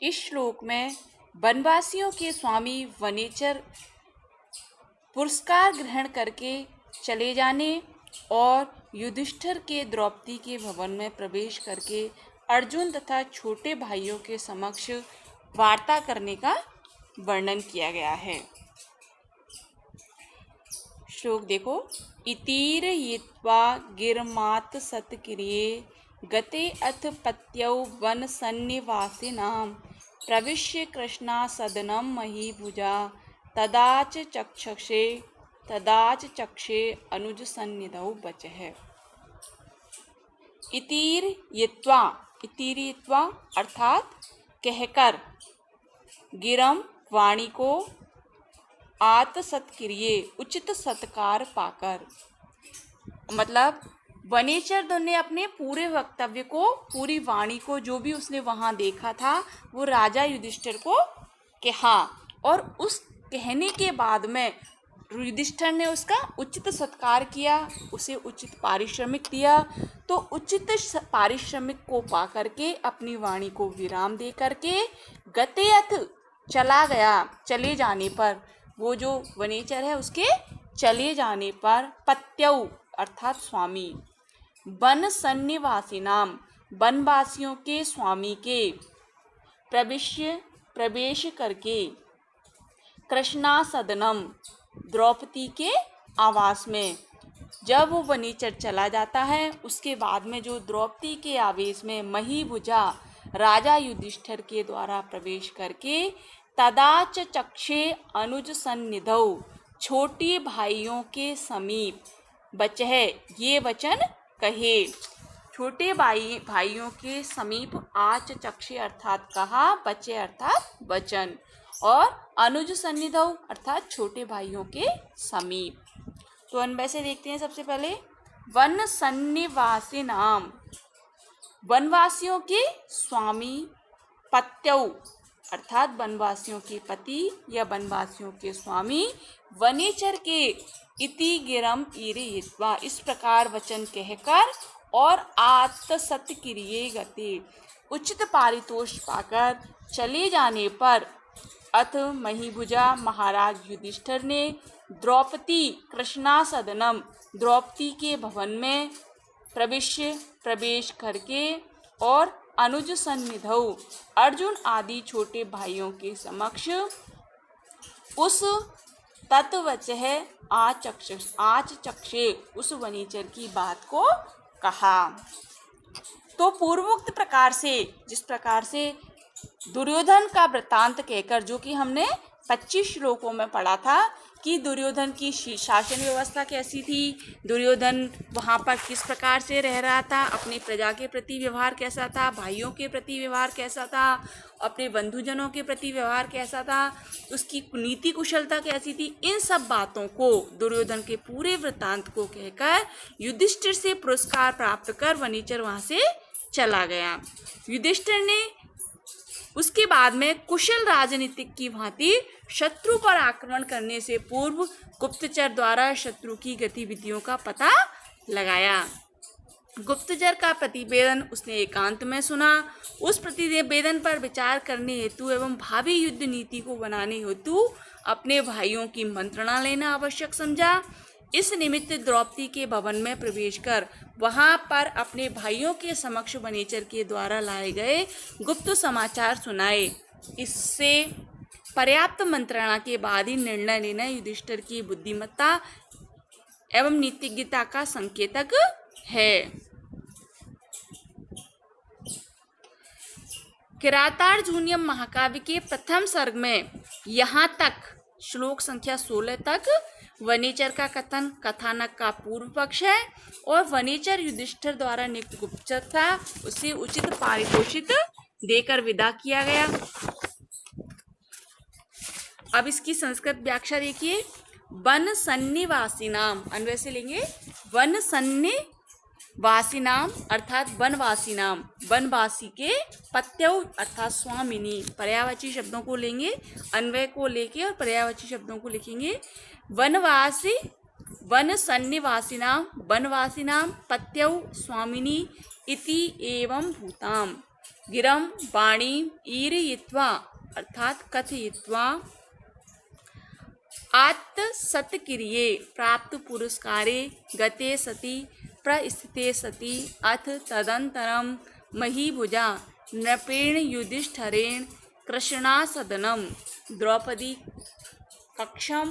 इस श्लोक में वनवासियों के स्वामी वनेचर पुरस्कार ग्रहण करके चले जाने और युधिष्ठिर के द्रौपदी के भवन में प्रवेश करके अर्जुन तथा छोटे भाइयों के समक्ष वार्ता करने का वर्णन किया गया है। श्लोक देखो। इतीर यित्वा गिरमात सत्क्रिये गते अथ पत्यौ वन सन्निवासिनां प्रविश्य कृष्णासदनं महीभुजा तदाच चक्षे अनुज सन्निधौ बचः। इतीर यित्वा अर्थात कहकर, गिरम वाणी को, आत सत्क्रिये उचित सत्कार पाकर, मतलब वनेचर ने अपने पूरे वक्तव्य को, पूरी वाणी को, जो भी उसने वहां देखा था वो राजा युधिष्ठिर को कहा और उस कहने के बाद में युधिष्ठिर ने उसका उचित सत्कार किया, उसे उचित पारिश्रमिक दिया। तो उचित पारिश्रमिक को पा करके अपनी वाणी को विराम दे करके गतेयथ चला गया, चले जाने पर, वो जो वनेचर है उसके चले जाने पर, पत्यौ अर्थात स्वामी, वन सन्निवासिनाम वनवासियों के स्वामी के, प्रवेश करके, कृष्णासदनम द्रौपदी के आवास में। जब वो वनेचर चला जाता है उसके बाद में जो द्रौपदी के आवेश में महीभुजा राजा युधिष्ठिर के द्वारा प्रवेश करके तदाच चक्षे अनुज सन्निधौ छोटे भाइयों के समीप बचह, ये वचन कहे। छोटे भाइयों के समीप आच चक्षे अर्थात कहा, बचे अर्थात वचन, और अनुज सन्निधौ अर्थात छोटे भाइयों के समीप। तो अन्वय से देखते हैं। सबसे पहले वन सन्निवासी नाम, वनवासियों के स्वामी, पत्यौ अर्थात वनवासियों के पति या वनवासियों के स्वामी, वनेचर के, इति गिरम ईरयित्वा इस प्रकार वचन कहकर और आत्सत्क्रिये गते उचित पारितोष पाकर चले जाने पर, अथ महीभुजा महाराज युधिष्ठिर ने द्रौपदी कृष्णासदनम द्रौपदी के भवन में प्रवेश करके और अनुज सन्निधौ अर्जुन आदि छोटे भाइयों के समक्ष उस तत्वचः आचक्षे उस वनेचर की बात को कहा। तो पूर्वोक्त प्रकार से, जिस प्रकार से दुर्योधन का वृत्तांत कहकर, जो कि हमने 25 श्लोकों में पढ़ा था कि दुर्योधन की शासन व्यवस्था कैसी थी, दुर्योधन वहाँ पर किस प्रकार से रह रहा था, अपनी प्रजा के प्रति व्यवहार कैसा था, भाइयों के प्रति व्यवहार कैसा था, अपने बंधुजनों के प्रति व्यवहार कैसा था, उसकी नीति कुशलता कैसी थी, इन सब बातों को, दुर्योधन के पूरे वृत्तांत को कहकर युधिष्ठिर से पुरस्कार प्राप्त कर वनेचर वहाँ से चला गया। युधिष्ठिर ने उसके बाद में कुशल राजनीतिक की भांति शत्रु पर आक्रमण करने से पूर्व गुप्तचर द्वारा शत्रु की गतिविधियों का पता लगाया। गुप्तचर का प्रतिवेदन उसने एकांत में सुना। उस प्रतिवेदन पर विचार करने हेतु एवं भावी युद्ध नीति को बनाने हेतु अपने भाइयों की मंत्रणा लेना आवश्यक समझा। इस निमित्त द्रौपदी के भवन में प्रवेश कर वहां पर अपने भाइयों के समक्ष वनेचर के द्वारा लाए गए गुप्त समाचार सुनाए। इससे पर्याप्त मंत्रणा के बाद ही निर्णय लेना युधिष्ठिर की बुद्धिमत्ता एवं नीतिज्ञता का संकेतक है। किरातार्जुनीयम महाकाव्य के प्रथम सर्ग में यहाँ तक श्लोक संख्या 16 तक वनेचर का कथन कथानक का पूर्व पक्ष है और वनेचर युधिष्ठिर द्वारा नियुक्त गुप्तचर था, उसे उचित पारितोषिक देकर विदा किया गया। अब इसकी संस्कृत व्याख्या देखिए। वन सन्निवासी नाम, अन्वय से लेंगे, वन सन्निवासी नाम अर्थात वनवासी नाम, वनवासी के, पत्यौ अर्थात स्वामिनी, पर्यायवाची शब्दों को लेंगे, अन्वय को लेके और पर्यायवाची शब्दों को लिखेंगे। वनवासी, वन सन्निवासी नाम पत्यौ स्वामिनी इति एवं भूताम। गिरम वाणी ईरयित्वा अर्थात कथयित्वा आत्सत्क्रिये प्राप्त पुरस्कारे गते सति प्रस्थिते सति अथ तदंतरम महीभुजा नृपेण युधिष्ठिरेण कृष्णासदनं द्रौपदी कक्षं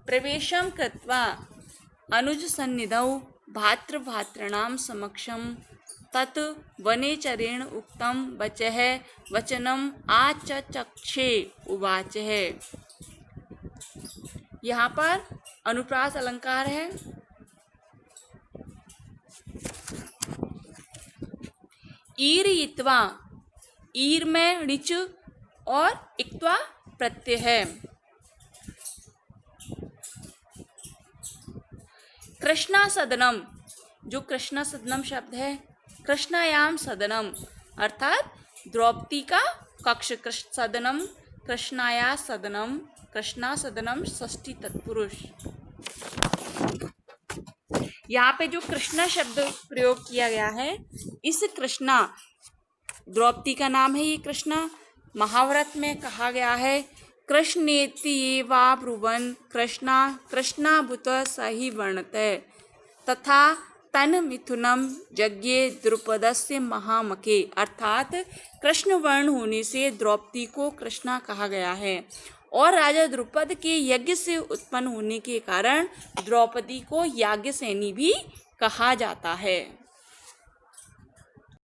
प्रवेशं कृत्वा अनुजसन्निधौ भातृभ्रातॄणां समक्षं तत् वनेचरेण उक्तं वचनम् आचचक्षे उवाच है। यहाँ पर अनुप्रास अलंकार है। ईरयित्वा, ईर में ऋच और इक्त्वा प्रत्यय है। कृष्णा सदनम, जो कृष्णा सदनम शब्द है, कृष्णायाम सदनम अर्थात द्रौपदी का कक्ष, सदनम कृष्णाया सदनम, कृष्णा सदनम षष्ठी तत्पुरुष। यहाँ पे जो कृष्णा शब्द प्रयोग किया गया है, इस कृष्णा द्रौपदी का नाम है। ये कृष्णा महाभारत में कहा गया है कृष्णेति ये वा ब्रुवन् कृष्णा कृष्णाभूत सही वर्णते तथा तन मिथुनम यज्ञे द्रुपदस्य महामके, अर्थात कृष्ण वर्ण होने से द्रौपदी को कृष्णा कहा गया है और राजा द्रुपद के यज्ञ से उत्पन्न होने के कारण द्रौपदी को याज्ञसेनी भी कहा जाता है।